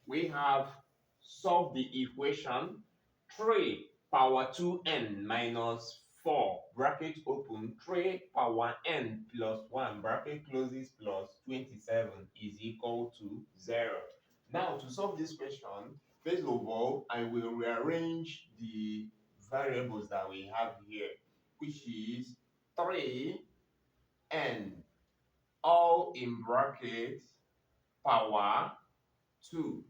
we have solved the equation 3 power 2n minus 4 bracket open 3 power n plus 1 bracket closes plus 27 is equal to 0. Now to solve this question, first of all, I will rearrange the variables that we have here, which is 3n all in bracket power 2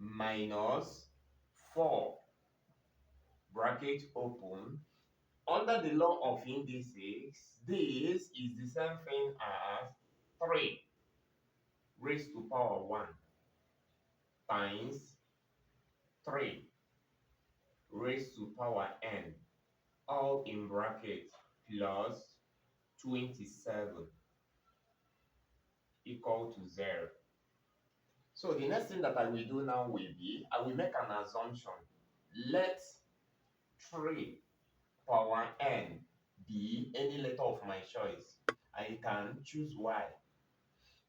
minus 4 bracket open. Under the law of indices, this is the same thing as 3 raised to power 1 times 3 raised to power n, all in bracket, plus 27 equal to 0. So the next thing that I will do now will be, I will make an assumption. Let 3 power n be any letter of my choice. I can choose y.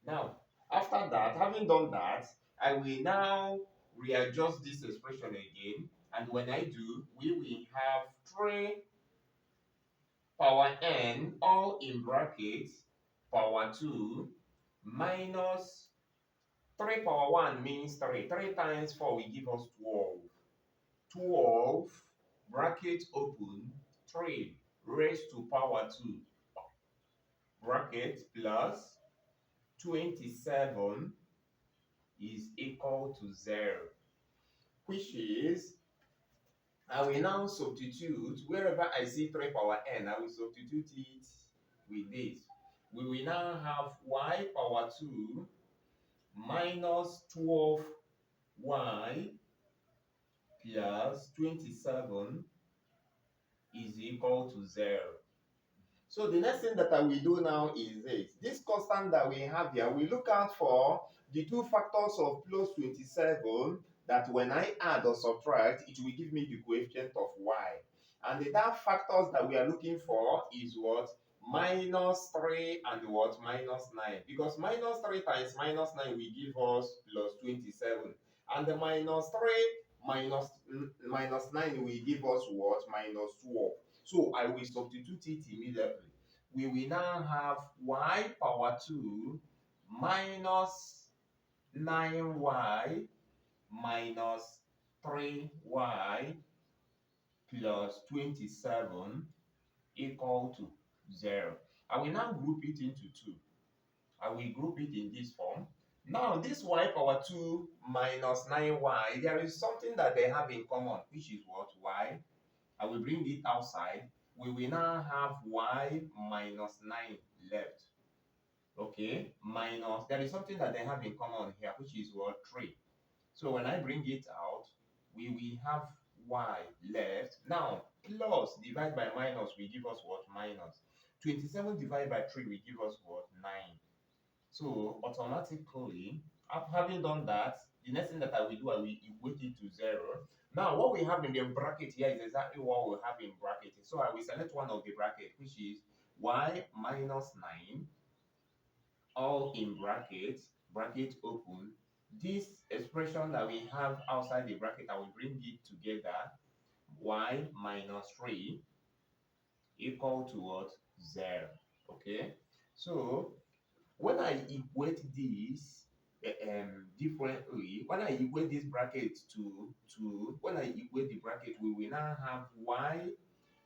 Now, after that, having done that, I will now readjust this expression again. And when I do, we will have 3 power n, all in brackets, power 2, minus 3 power 1 means 3. 3 times 4 will give us 12. 12, bracket open, 3 raised to power 2, bracket plus 27 is equal to 0, which is, I will now substitute, wherever I see 3 power n, I will substitute it with this. We will now have y power 2 minus 12y plus 27 is equal to 0. So the next thing that I will do now is this. This constant that we have here, we look out for the two factors of plus 27 that when I add or subtract, it will give me the coefficient of y. And the that factors that we are looking for is what? Minus 3 and what? Minus 9. Because minus 3 times minus 9 will give us plus 27. And the minus 3 minus 9 will give us what? Minus 12. So I will substitute it immediately. We will now have y power 2 minus 9y minus 3y plus 27 equal to 0. I will now group it into 2. I will group it in this form. Now, this y power 2 minus 9y, there is something that they have in common, which is what? Y. I will bring it outside. We will now have y minus 9 left. Okay, minus, there is something that they have in common here, which is what? 3. So when I bring it out, we will have y left. Now, plus divided by minus will give us what? Minus. 27 divided by 3 will give us what? 9. So automatically, after having done that, the next thing that I will do, I will equate it to 0. Now, what we have in the bracket here is exactly what we have in bracket. So I will select one of the bracket, which is y minus 9, all in bracket, bracket open. This expression that we have outside the bracket, I will bring it together. Y minus 3 equal to what? 0. Okay. So when I equate this differently, when I equate this bracket when I equate the bracket, we will now have y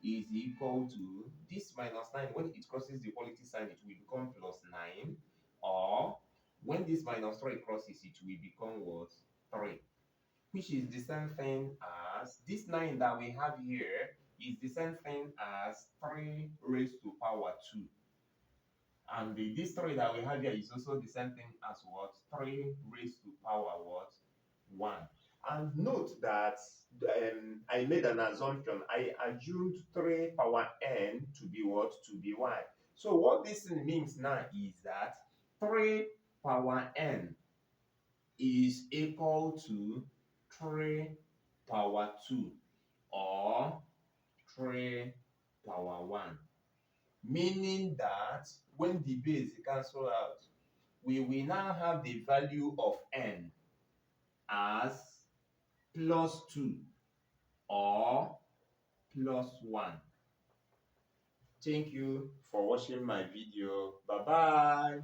is equal to this minus 9. When it crosses the quality sign, it will become plus 9. Or when this minus 3 crosses, it will become what? 3. Which is the same thing as this 9 that we have here is the same thing as 3 raised to power 2. And this 3 that we have here is also the same thing as what? 3 raised to power what? 1. And note that I made an assumption. I assumed 3 power n to be what? To be y. So what this means now is that 3 power n is equal to 3 power 2 or 3 power 1. Meaning that when the base cancel out, we will now have the value of n as +2 or +1. Thank you for watching my video. Bye bye.